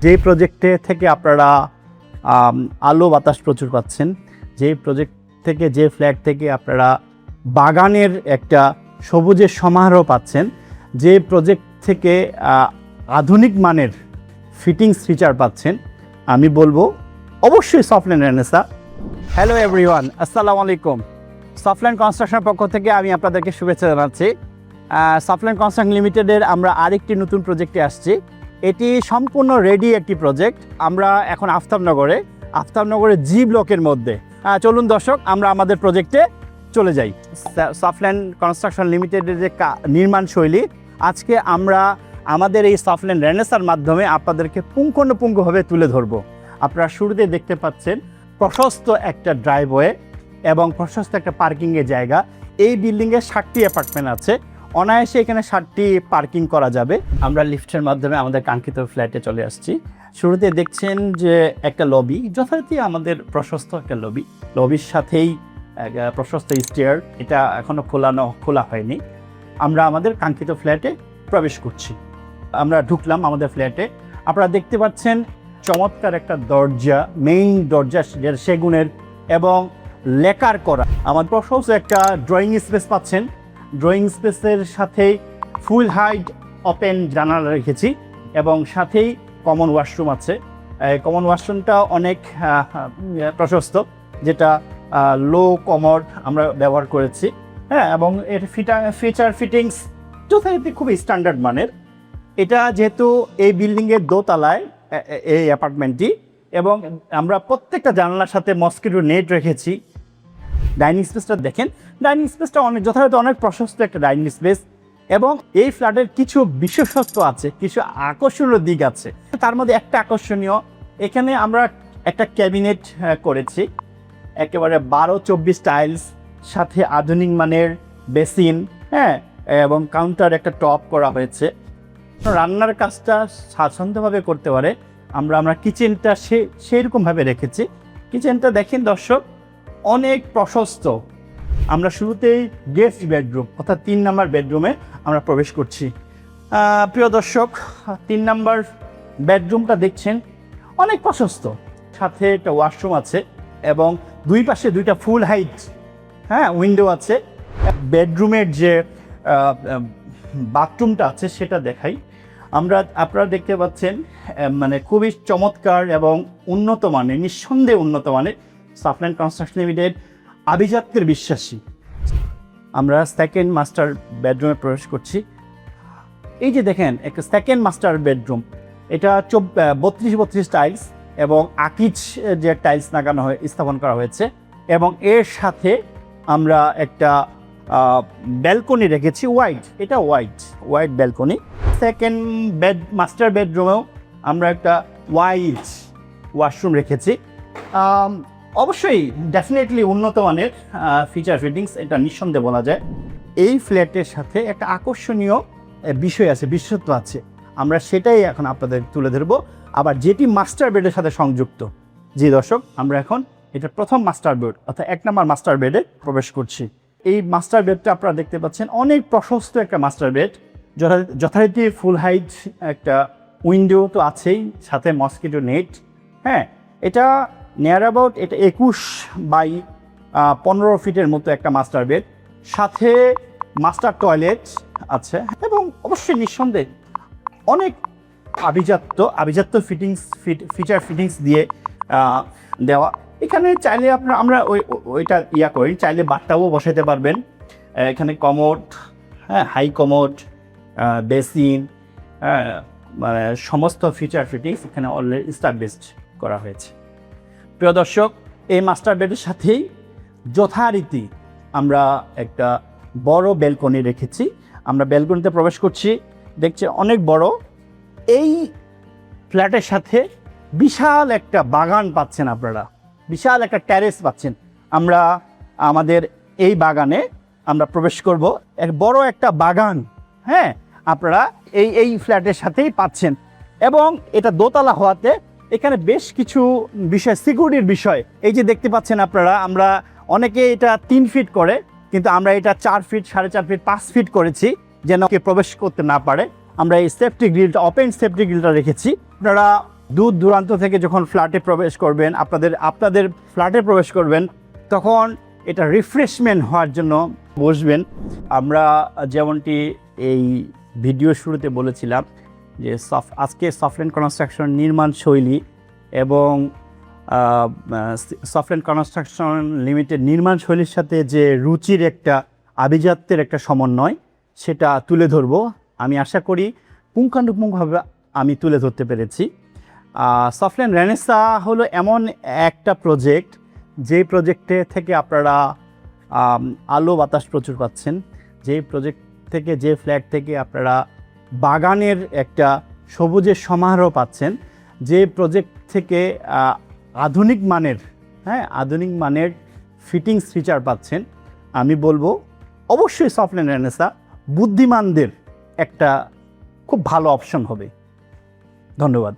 যে প্রজেক্টে থেকে আপনারা আলো বাতাস প্রচুর পাচ্ছেন, যে প্রজেক্ট থেকে, যে ফ্ল্যাট থেকে আপনারা বাগানের একটা সবুজের সমারোহ পাচ্ছেন, যে প্রজেক্ট থেকে আধুনিক মানের ফিটিংস ফিচার পাচ্ছেন, আমি বলবো অবশ্যই সফটল্যান্ড রেনেসা। হ্যালো এভরিওয়ান, আসসালামু আলাইকুম। সফটল্যান্ড কনস্ট্রাকশনের পক্ষ থেকে আমি আপনাদেরকে শুভেচ্ছা জানাচ্ছি। সফটল্যান্ড কনস্ট্রাকশন লিমিটেডের আমরা আরেকটি নতুন প্রজেক্টে আসছি। এটি সম্পূর্ণ রেডি একটি প্রজেক্ট। আমরা এখন আফতাবনগরে জি ব্লকের মধ্যে। চলুন দর্শক, আমরা আমাদের প্রজেক্টে চলে যাই। সফটল্যান্ড কনস্ট্রাকশন লিমিটেডের যে নির্মাণ শৈলী, আজকে আমরা আমাদের এই সফটল্যান্ড রেনেসার মাধ্যমে আপনাদেরকে পুঙ্খানুপুঙ্খভাবে তুলে ধরবো। আপনারা শুরুতে দেখতে পাচ্ছেন প্রশস্ত একটা ড্রাইভওয়ে এবং প্রশস্ত একটা পার্কিংয়ের জায়গা। এই বিল্ডিংয়ে 60টি অ্যাপার্টমেন্ট আছে, অনায়াসে এখানে 60টি পার্কিং করা যাবে। আমরা লিফটের মাধ্যমে আমাদের কাঙ্ক্ষিত ফ্ল্যাটে চলে আসছি। শুরুতে দেখছেন যে একটা লবি, যথারীতি আমাদের প্রশস্ত একটা লবির সাথেই প্রশস্ত স্টেয়ার। এটা এখনও খোলা হয়নি। আমরা আমাদের কাঙ্ক্ষিত ফ্ল্যাটে প্রবেশ করছি। আমরা ঢুকলাম আমাদের ফ্ল্যাটে। আপনারা দেখতে পাচ্ছেন চমৎকার একটা দরজা, মেইন দরজা সেগুনের এবং লেকার করা। আমার প্রশস্ত একটা ড্রয়িং স্পেস পাচ্ছেন। ড্রয়িং স্পেসের সাথেই ফুল হাইট ওপেন জানালা রেখেছি এবং সাথেই কমন ওয়াশরুম আছে। কমন ওয়াশরুমটা অনেক প্রশস্ত, যেটা লো কমর আমরা ব্যবহার করেছি। হ্যাঁ, এবং এর ফিচার ফিটিংস যথারীতি খুবই স্ট্যান্ডার্ড মানের। এটা যেহেতু এই বিল্ডিংয়ের দোতলায় এই অ্যাপার্টমেন্টটি, এবং আমরা প্রত্যেকটা জানালার সাথে মসকিটো নেট রেখেছি। ডাইনিং স্পেসটা দেখেন, ডাইনিং স্পেসটা যথারীতি অনেক প্রশস্ত একটা ডাইনিং স্পেস। এবং এই ফ্ল্যাটের কিছু বিশেষত্ব আছে, কিছু আকর্ষণীয় দিক আছে। তার মধ্যে একটা আকর্ষণীয়, এখানে আমরা একটা ক্যাবিনেট করেছি, একেবারে 12-24 টাইলস, সাথে আধুনিক মানের বেসিন, হ্যাঁ, এবং কাউন্টার একটা টপ করা হয়েছে। রান্নার কাজটা স্বাচ্ছন্দ্যভাবে করতে পারে। আমরা কিচেনটা সেরকমভাবে রেখেছি। কিচেনটা দেখেন দর্শক, অনেক প্রশস্ত। আমরা শুরুতেই গেস্ট বেডরুম অর্থাৎ 3 নম্বর বেডরুমে আমরা প্রবেশ করছি। প্রিয় দর্শক, 3 নম্বর বেডরুমটা দেখছেন অনেক প্রশস্ত, সাথে একটা ওয়াশরুম আছে এবং দুই পাশে 2টা ফুল হাইট উইন্ডো আছে। বেডরুমের যে বাথরুমটা আছে সেটা দেখাই। আপনারা দেখতে পাচ্ছেন মানে খুবই চমৎকার এবং উন্নত মানের, নিঃসন্দেহে উন্নত মানের। সফটল্যান্ড কনস্ট্রাকশন লিমিটেড আভিজাত্যের বিশ্বাসী। আমরা সেকেন্ড মাস্টার বেডরুমে প্রবেশ করছি। এই যে দেখেন একটা সেকেন্ড মাস্টার বেডরুম, এটা 32 টাইলস এবং আকিজ যে টাইলস স্থাপন করা হয়েছে, এবং এর সাথে আমরা একটা ব্যালকনি রেখেছি ওয়াইড। এটা ওয়াইড ব্যালকনি। সেকেন্ড মাস্টার বেডরুমেও আমরা একটা ওয়াইড ওয়াশরুম রেখেছি। অবশ্যই ডেফিনেটলি উন্নত মানের ফিচার ফিটিংস, এটা নিঃসন্দেহে বলা যায়। এই ফ্ল্যাটের সাথে একটা আকর্ষণীয় বিষয় আছে, বিশেষত্ব আছে। আমরা সেটাই এখন আপনাদের তুলে ধরবো, আবার যেটি মাস্টার বেডের সাথে সংযুক্ত। জি দর্শক, আমরা এখন এটা প্রথম মাস্টার বেড অর্থাৎ 1 নম্বর মাস্টার বেডে প্রবেশ করছি। এই মাস্টার বেডটা আপনারা দেখতে পাচ্ছেন অনেক প্রশস্ত একটা মাস্টার বেড, যথারীতি ফুল হাইট একটা উইন্ডো তো আছেই, সাথে মসকিটো নেট। হ্যাঁ, এটা নিয়ার অ্যাবাউট এটা 21 বাই 15 ফিটের মতো একটা মাস্টার বেড, সাথে মাস্টার টয়লেট আছে এবং অবশ্যই নিঃসন্দেহে অনেক আভিজাত্য ফিচার ফিটিংস দিয়ে দেওয়া। এখানে চাইলে আমরা ওইটা করি, চাইলে বাথটাবও বসাতে পারবেন। এখানে কমোড, হাই কমোড, বেসিন, মানে সমস্ত ফিচার ফিটিংস এখানে অলরেডি এস্টাবলিশড করা হয়েছে। প্রিয় দর্শক, এই মাস্টার বেডের সাথেই যথারীতি আমরা একটা বড় ব্যালকনি রেখেছি। আমরা ব্যালকনিতে প্রবেশ করছি, দেখছি অনেক বড়। এই ফ্ল্যাটের সাথে বিশাল একটা বাগান পাচ্ছেন আপনারা, বিশাল একটা ট্যারেস পাচ্ছেন। আমরা আমাদের এই বাগানে আমরা প্রবেশ করব। বড় একটা বাগান, হ্যাঁ, আপনারা এই ফ্ল্যাটের সাথেই পাচ্ছেন। এবং এটা দোতলা হওয়াতে এখানে বেশ কিছু বিষয়, সিকিউরিটির বিষয়, এই যে দেখতে পাচ্ছেন আপনারা, আমরা অনেকে এটা 3 ফিট করে, কিন্তু আমরা এটা 4 ফিট, 4.5 ফিট, 5 ফিট করেছি যেন কেউ প্রবেশ করতে না পারে। আমরা এই সেফটি গ্রিলটা, ওপেন সেফটি গ্রিলটা রেখেছি। আপনারা দূর দূরান্ত থেকে যখন ফ্ল্যাটে প্রবেশ করবেন, আপনাদের ফ্ল্যাটে প্রবেশ করবেন, তখন এটা রিফ্রেশমেন্ট হওয়ার জন্য বসবেন। আমরা যেমনটি এই ভিডিও শুরুতে বলেছিলাম যে আজকে সফটল্যান্ড কনস্ট্রাকশন নির্মাণ শৈলী এবং সফটল্যান্ড কনস্ট্রাকশন লিমিটেড নির্মাণ শৈলীর সাথে যে রুচির একটা আভিজাত্যের একটা সমন্বয়, সেটা তুলে ধরবো। আমি আশা করি পুঙ্খানুপুঙ্খভাবে আমি তুলে ধরতে পেরেছি। সফটল্যান্ড রেনেসা হলো এমন একটা প্রজেক্ট, যেই প্রজেক্টে থেকে আপনারা আলো বাতাস প্রচুর পাচ্ছেন, যেই প্রজেক্ট থেকে, যে ফ্ল্যাট থেকে আপনারা বাগানের একটা সবুজের সমারোহ পাচ্ছেন, যে প্রজেক্ট থেকে আধুনিক মানের ফিটিংস ফিচার পাচ্ছেন। আমি বলবো অবশ্যই সফটল্যান্ড রেনেসা বুদ্ধিমানদের একটা খুব ভালো অপশন হবে। ধন্যবাদ।